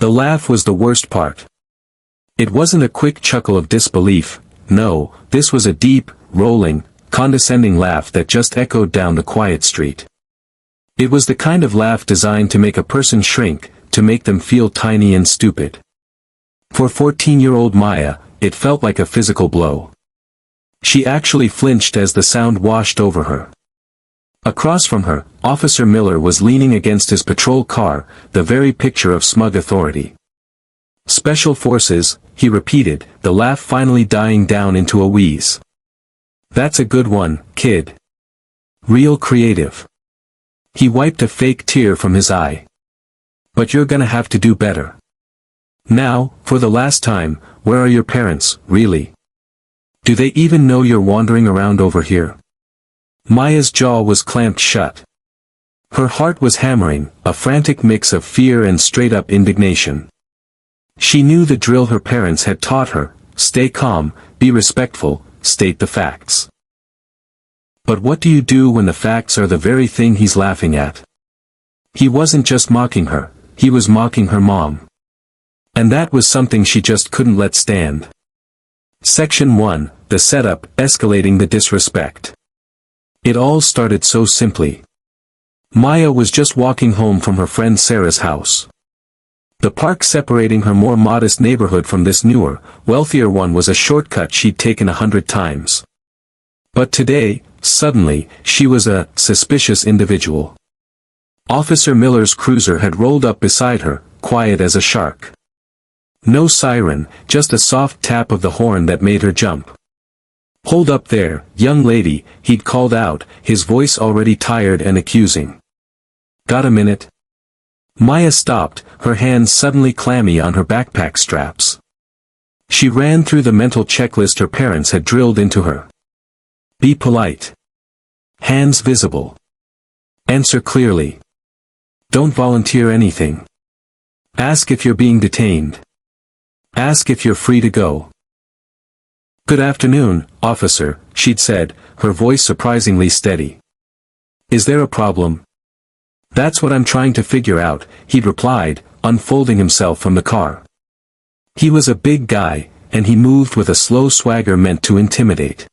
The laugh was the worst part. It wasn't a quick chuckle of disbelief, no, this was a deep, rolling, condescending laugh that just echoed down the quiet street. It was the kind of laugh designed to make a person shrink, to make them feel tiny and stupid. For 14-year-old Maya, it felt like a physical blow. She actually flinched as the sound washed over her. Across from her, Officer Miller was leaning against his patrol car, the very picture of smug authority. "Special Forces," he repeated, the laugh finally dying down into a wheeze. "That's a good one, kid. Real creative." He wiped a fake tear from his eye. "But you're gonna have to do better. Now, for the last time, where are your parents, really? Do they even know you're wandering around over here?" Maya's jaw was clamped shut. Her heart was hammering, a frantic mix of fear and straight-up indignation. She knew the drill her parents had taught her: stay calm, be respectful, state the facts. But what do you do when the facts are the very thing he's laughing at? He wasn't just mocking her, he was mocking her mom. And that was something she just couldn't let stand. Section 1, the setup, escalating the disrespect. It all started so simply. Maya was just walking home from her friend Sarah's house. The park separating her more modest neighborhood from this newer, wealthier one was a shortcut she'd taken 100 times. But today, suddenly, she was a suspicious individual. Officer Miller's cruiser had rolled up beside her, quiet as a shark. No siren, just a soft tap of the horn that made her jump. "Hold up there, young lady," he'd called out, his voice already tired and accusing. "Got a minute?" Maya stopped, her hands suddenly clammy on her backpack straps. She ran through the mental checklist her parents had drilled into her. Be polite. Hands visible. Answer clearly. Don't volunteer anything. Ask if you're being detained. Ask if you're free to go. "Good afternoon, officer," she'd said, her voice surprisingly steady. "Is there a problem?" "That's what I'm trying to figure out," he'd replied, unfolding himself from the car. He was a big guy, and he moved with a slow swagger meant to intimidate.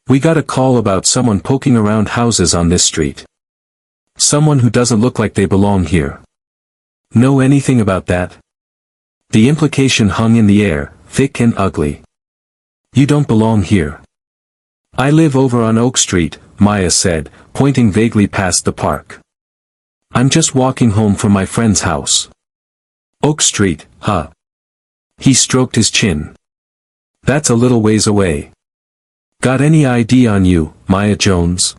"We got a call about someone poking around houses on this street. Someone who doesn't look like they belong here. Know anything about that?" The implication hung in the air, thick and ugly. "You don't belong here." "I live over on Oak Street," Maya said, pointing vaguely past the park. "I'm just walking home from my friend's house." "Oak Street, huh?" He stroked his chin. "That's a little ways away. Got any ID on you, Maya Jones?"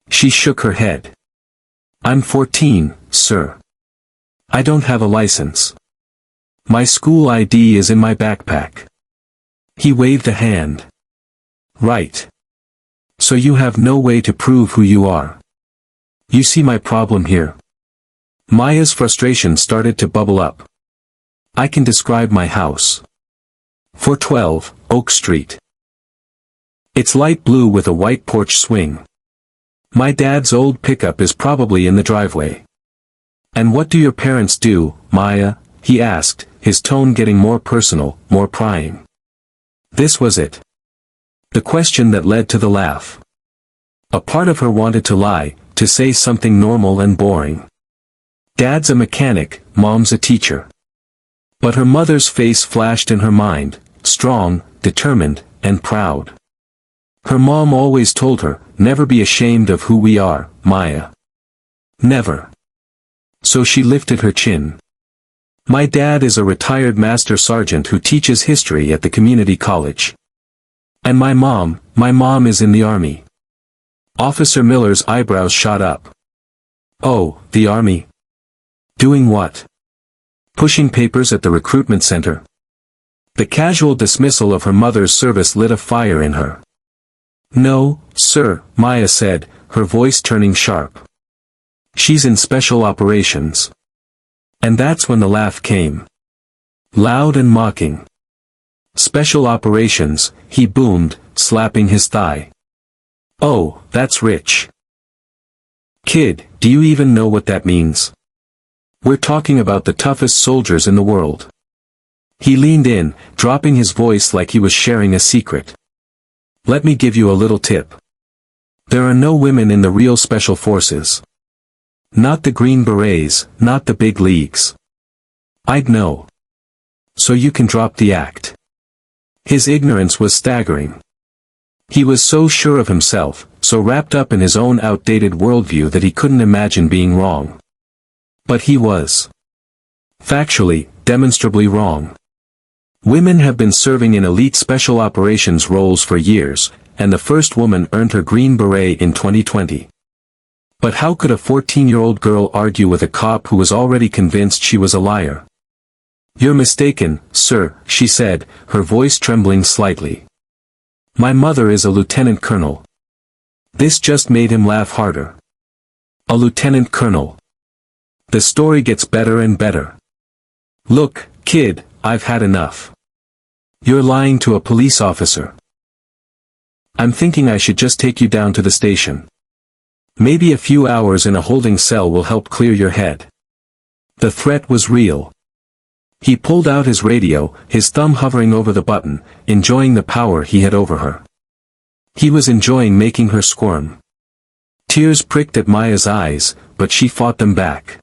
She shook her head. "I'm 14, sir. I don't have a license. My school ID is in my backpack." He waved a hand. "Right. So you have no way to prove who you are. You see my problem here?" Maya's frustration started to bubble up. "I can describe my house. 412, Oak Street. It's light blue with a white porch swing. My dad's old pickup is probably in the driveway." "And what do your parents do, Maya?" he asked, his tone getting more personal, more prying. This was it. The question that led to the laugh. A part of her wanted to lie, to say something normal and boring. Dad's a mechanic, Mom's a teacher. But her mother's face flashed in her mind, strong, determined, and proud. Her mom always told her, never be ashamed of who we are, Maya. Never. So she lifted her chin. "My dad is a retired master sergeant who teaches history at the community college. And my mom is in the army." Officer Miller's eyebrows shot up. "Oh, the army? Doing what? Pushing papers at the recruitment center?" The casual dismissal of her mother's service lit a fire in her. "No, sir," Maya said, her voice turning sharp. "She's in special operations." And that's when the laugh came. Loud and mocking. "Special operations," he boomed, slapping his thigh. "Oh, that's rich. Kid, do you even know what that means? We're talking about the toughest soldiers in the world. He leaned in, dropping his voice like he was sharing a secret. Let me give you a little tip. There are no women in the real special forces. Not the Green Berets, not the big leagues. I'd know. So you can drop the act. His ignorance was staggering. He was so sure of himself, so wrapped up in his own outdated worldview that he couldn't imagine being wrong. But he was. Factually, demonstrably wrong. Women have been serving in elite special operations roles for years, and the first woman earned her Green Beret in 2020. But how could a 14-year-old girl argue with a cop who was already convinced she was a liar? You're mistaken, sir, she said, her voice trembling slightly. My mother is a lieutenant colonel. This just made him laugh harder. A lieutenant colonel. The story gets better and better. Look, kid, I've had enough. You're lying to a police officer. I'm thinking I should just take you down to the station. Maybe a few hours in a holding cell will help clear your head. The threat was real. He pulled out his radio, his thumb hovering over the button, enjoying the power he had over her. He was enjoying making her squirm. Tears pricked at Maya's eyes, but she fought them back.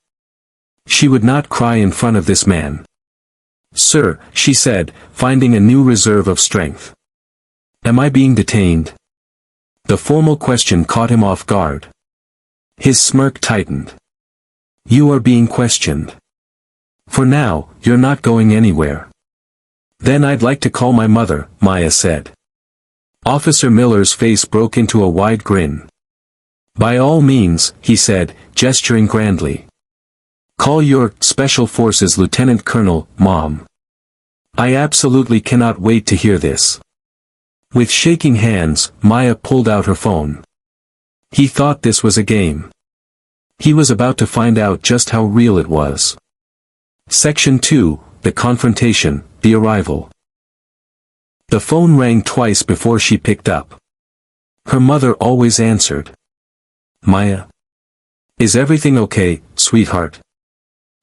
She would not cry in front of this man. Sir, she said, finding a new reserve of strength. Am I being detained? The formal question caught him off guard. His smirk tightened. You are being questioned. For now, you're not going anywhere. Then I'd like to call my mother, Maya said. Officer Miller's face broke into a wide grin. By all means, he said, gesturing grandly. Call your Special Forces Lieutenant Colonel, Mom. I absolutely cannot wait to hear this. With shaking hands, Maya pulled out her phone. He thought this was a game. He was about to find out just how real it was. Section 2, The Confrontation, The Arrival. The phone rang twice before she picked up. Her mother always answered. Maya? Is everything okay, sweetheart?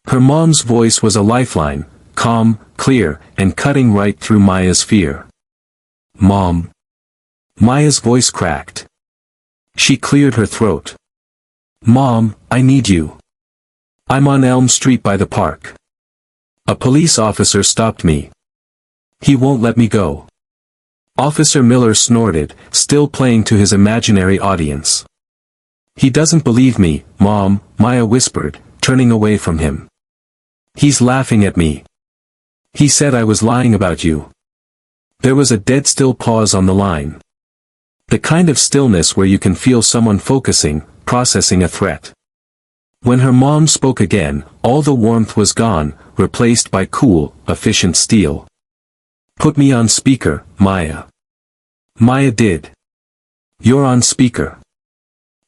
Her mom's voice was a lifeline, calm, clear, and cutting right through Maya's fear. Mom. Maya's voice cracked. She cleared her throat. Mom, I need you. I'm on Elm Street by the park. A police officer stopped me. He won't let me go. Officer Miller snorted, still playing to his imaginary audience. He doesn't believe me, Mom, Maya whispered, turning away from him. He's laughing at me. He said I was lying about you. There was a dead still pause on the line. The kind of stillness where you can feel someone focusing, processing a threat. When her mom spoke again, all the warmth was gone, replaced by cool, efficient steel. Put me on speaker, Maya. Maya did. You're on speaker.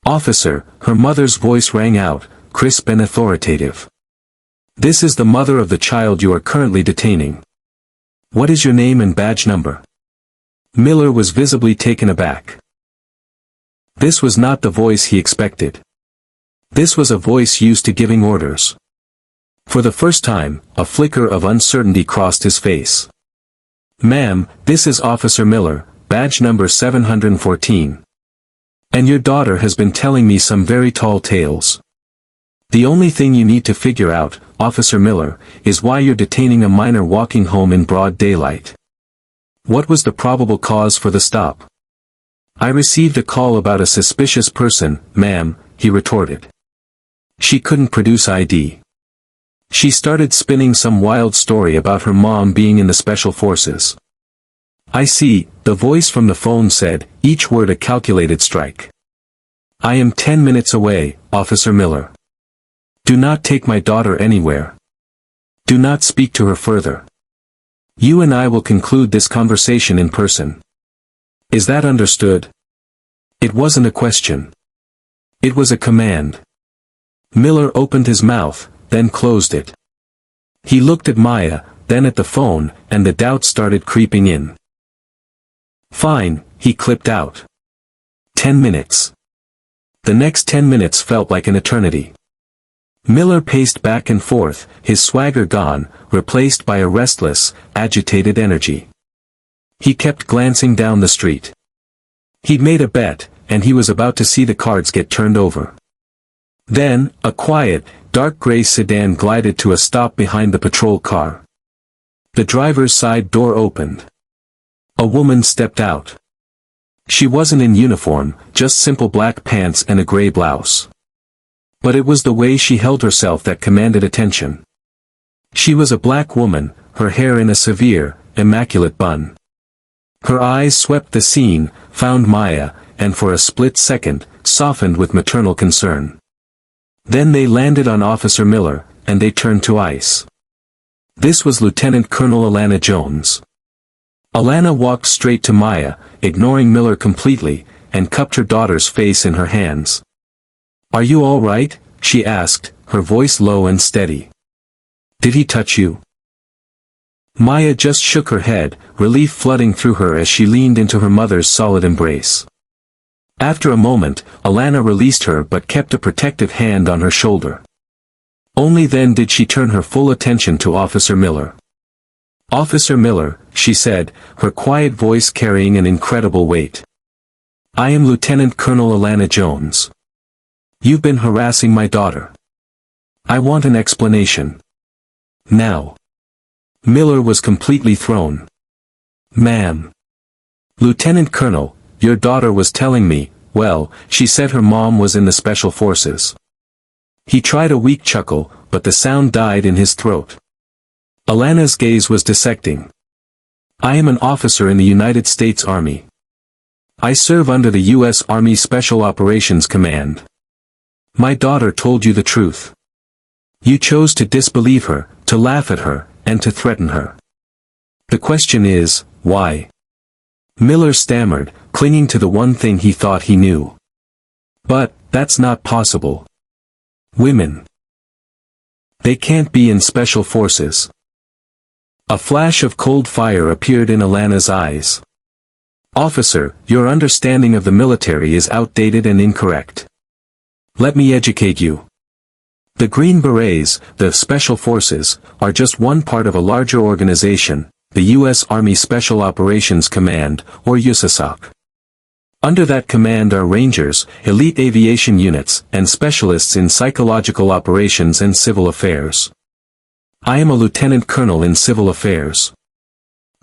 Officer, her mother's voice rang out, crisp and authoritative. This is the mother of the child you are currently detaining. What is your name and badge number? Miller was visibly taken aback. This was not the voice he expected. This was a voice used to giving orders. For the first time, a flicker of uncertainty crossed his face. Ma'am, this is Officer Miller, badge number 714. And your daughter has been telling me some very tall tales. The only thing you need to figure out, Officer Miller, is why you're detaining a minor walking home in broad daylight. What was the probable cause for the stop? I received a call about a suspicious person, ma'am, he retorted. She couldn't produce ID. She started spinning some wild story about her mom being in the special forces. I see, the voice from the phone said, each word a calculated strike. I am 10 minutes away, Officer Miller. Do not take my daughter anywhere. Do not speak to her further. You and I will conclude this conversation in person. Is that understood? It wasn't a question. It was a command. Miller opened his mouth, then closed it. He looked at Maya, then at the phone, and the doubt started creeping in. Fine, he clipped out. 10 minutes. The next 10 minutes felt like an eternity. Miller paced back and forth, his swagger gone, replaced by a restless, agitated energy. He kept glancing down the street. He'd made a bet, and he was about to see the cards get turned over. Then, a quiet, dark gray sedan glided to a stop behind the patrol car. The driver's side door opened. A woman stepped out. She wasn't in uniform, just simple black pants and a gray blouse. But it was the way she held herself that commanded attention. She was a black woman, her hair in a severe, immaculate bun. Her eyes swept the scene, found Maya, and for a split second, softened with maternal concern. Then they landed on Officer Miller, and they turned to ice. This was Lieutenant Colonel Alana Jones. Alana walked straight to Maya, ignoring Miller completely, and cupped her daughter's face in her hands. "Are you all right?" she asked, her voice low and steady. "Did he touch you?" Maya just shook her head, relief flooding through her as she leaned into her mother's solid embrace. After a moment, Alana released her but kept a protective hand on her shoulder. Only then did she turn her full attention to Officer Miller. "Officer Miller," she said, her quiet voice carrying an incredible weight. "I am Lieutenant Colonel Alana Jones. You've been harassing my daughter. I want an explanation. Now." Miller was completely thrown. "Ma'am. Lieutenant Colonel, your daughter was telling me, well, she said her mom was in the Special Forces." He tried a weak chuckle, but the sound died in his throat. Alana's gaze was dissecting. "I am an officer in the United States Army. I serve under the U.S. Army Special Operations Command. My daughter told you the truth. You chose to disbelieve her, to laugh at her, and to threaten her. The question is, why?" Miller stammered, clinging to the one thing he thought he knew. "But, that's not possible. Women. They can't be in special forces." A flash of cold fire appeared in Alana's eyes. "Officer, your understanding of the military is outdated and incorrect. Let me educate you. The Green Berets, the Special Forces, are just one part of a larger organization, the U.S. Army Special Operations Command, or USASOC. Under that command are Rangers, elite aviation units, and specialists in psychological operations and civil affairs. I am a lieutenant colonel in civil affairs.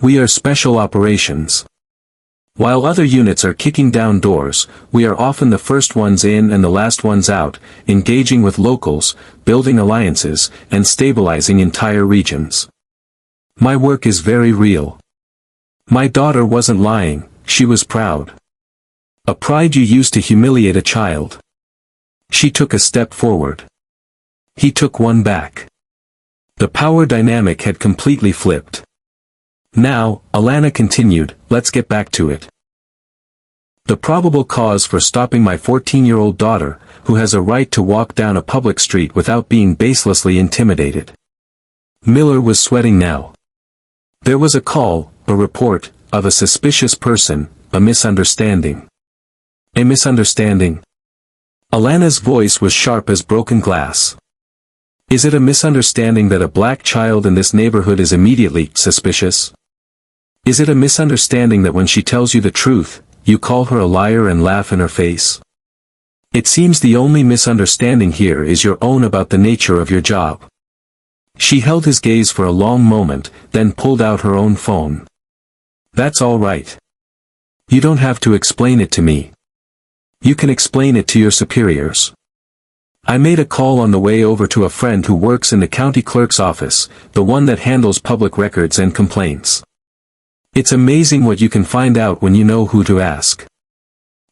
We are special operations. While other units are kicking down doors, we are often the first ones in and the last ones out, engaging with locals, building alliances, and stabilizing entire regions. My work is very real. My daughter wasn't lying, she was proud. A pride you use to humiliate a child." She took a step forward. He took one back. The power dynamic had completely flipped. "Now," Alana continued, "let's get back to it. The probable cause for stopping my 14-year-old daughter, who has a right to walk down a public street without being baselessly intimidated." Miller was sweating now. There was a call, a report, of a suspicious person, a misunderstanding. A misunderstanding? Alana's voice was sharp as broken glass. Is it a misunderstanding that a black child in this neighborhood is immediately suspicious? Is it a misunderstanding that when she tells you the truth, you call her a liar and laugh in her face? It seems the only misunderstanding here is your own about the nature of your job. She held his gaze for a long moment, then pulled out her own phone. That's all right. You don't have to explain it to me. You can explain it to your superiors. I made a call on the way over to a friend who works in the county clerk's office, the one that handles public records and complaints. It's amazing what you can find out when you know who to ask.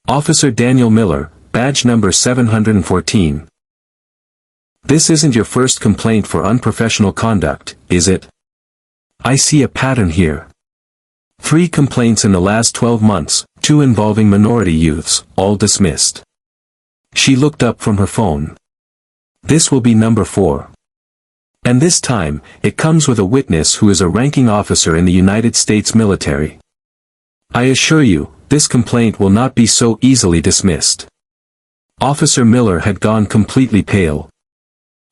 Officer Daniel Miller, badge number 714. This isn't your first complaint for unprofessional conduct, is it? I see a pattern here. 3 complaints in the last 12 months, 2 involving minority youths, all dismissed. She looked up from her phone. This will be number 4. And this time, it comes with a witness who is a ranking officer in the United States military. I assure you, this complaint will not be so easily dismissed. Officer Miller had gone completely pale.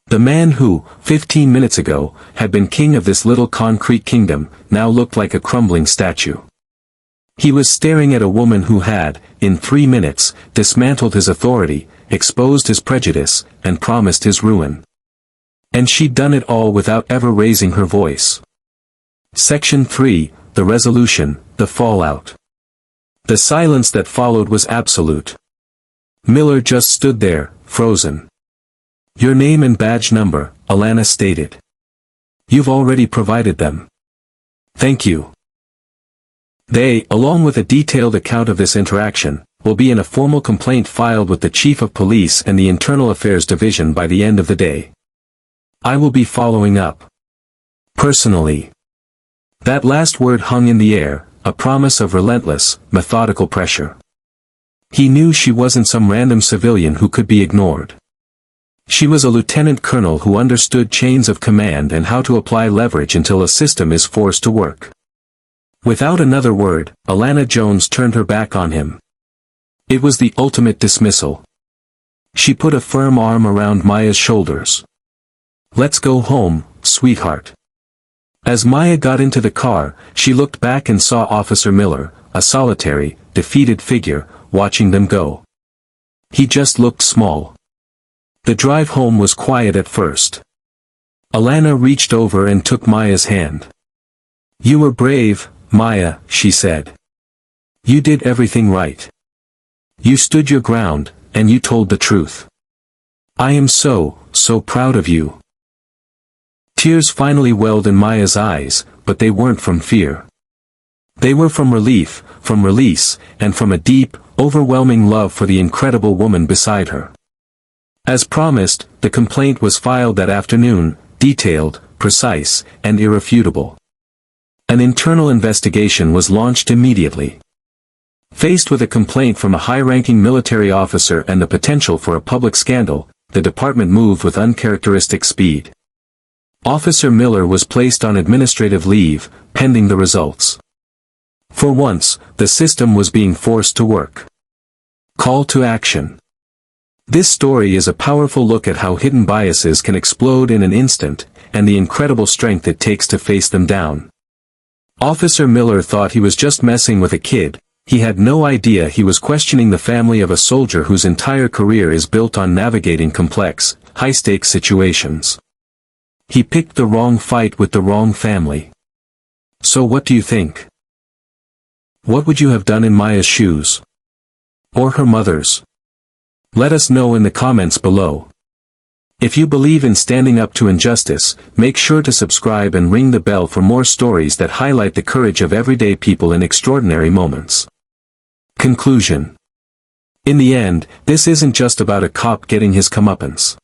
The man who, 15 minutes ago, had been king of this little concrete kingdom, now looked like a crumbling statue. He was staring at a woman who had, in 3 minutes, dismantled his authority, exposed his prejudice, and promised his ruin. And she'd done it all without ever raising her voice. Section 3, the resolution, the fallout. The silence that followed was absolute. Miller just stood there, frozen. "Your name and badge number," Alana stated. "You've already provided them." "Thank you." They, along with a detailed account of this interaction, will be in a formal complaint filed with the Chief of Police and the Internal Affairs Division by the end of the day. I will be following up. Personally. That last word hung in the air, a promise of relentless, methodical pressure. He knew she wasn't some random civilian who could be ignored. She was a lieutenant colonel who understood chains of command and how to apply leverage until a system is forced to work. Without another word, Alana Jones turned her back on him. It was the ultimate dismissal. She put a firm arm around Maya's shoulders. "Let's go home, sweetheart." As Maya got into the car, she looked back and saw Officer Miller, a solitary, defeated figure, watching them go. He just looked small. The drive home was quiet at first. Alana reached over and took Maya's hand. "You were brave, Maya," she said. "You did everything right. You stood your ground, and you told the truth. I am so proud of you." Tears finally welled in Maya's eyes, but they weren't from fear. They were from relief, from release, and from a deep, overwhelming love for the incredible woman beside her. As promised, the complaint was filed that afternoon, detailed, precise, and irrefutable. An internal investigation was launched immediately. Faced with a complaint from a high-ranking military officer and the potential for a public scandal, the department moved with uncharacteristic speed. Officer Miller was placed on administrative leave, pending the results. For once, the system was being forced to work. Call to action. This story is a powerful look at how hidden biases can explode in an instant, and the incredible strength it takes to face them down. Officer Miller thought he was just messing with a kid. He had no idea he was questioning the family of a soldier whose entire career is built on navigating complex, high-stakes situations. He picked the wrong fight with the wrong family. So what do you think? What would you have done in Maya's shoes? Or her mother's? Let us know in the comments below. If you believe in standing up to injustice, make sure to subscribe and ring the bell for more stories that highlight the courage of everyday people in extraordinary moments. Conclusion. In the end, this isn't just about a cop getting his comeuppance.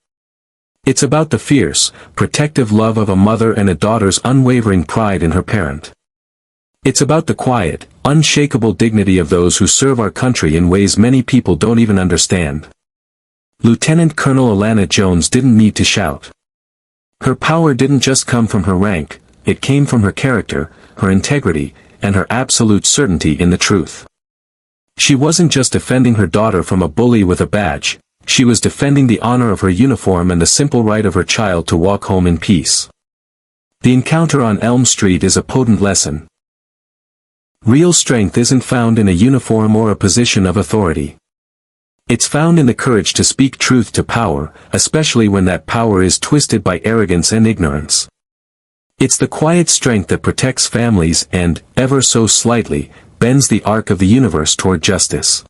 It's about the fierce, protective love of a mother and a daughter's unwavering pride in her parent. It's about the quiet, unshakable dignity of those who serve our country in ways many people don't even understand. Lieutenant Colonel Alana Jones didn't need to shout. Her power didn't just come from her rank, it came from her character, her integrity, and her absolute certainty in the truth. She wasn't just defending her daughter from a bully with a badge. She was defending the honor of her uniform and the simple right of her child to walk home in peace. The encounter on Elm Street is a potent lesson. Real strength isn't found in a uniform or a position of authority. It's found in the courage to speak truth to power, especially when that power is twisted by arrogance and ignorance. It's the quiet strength that protects families and, ever so slightly, bends the arc of the universe toward justice.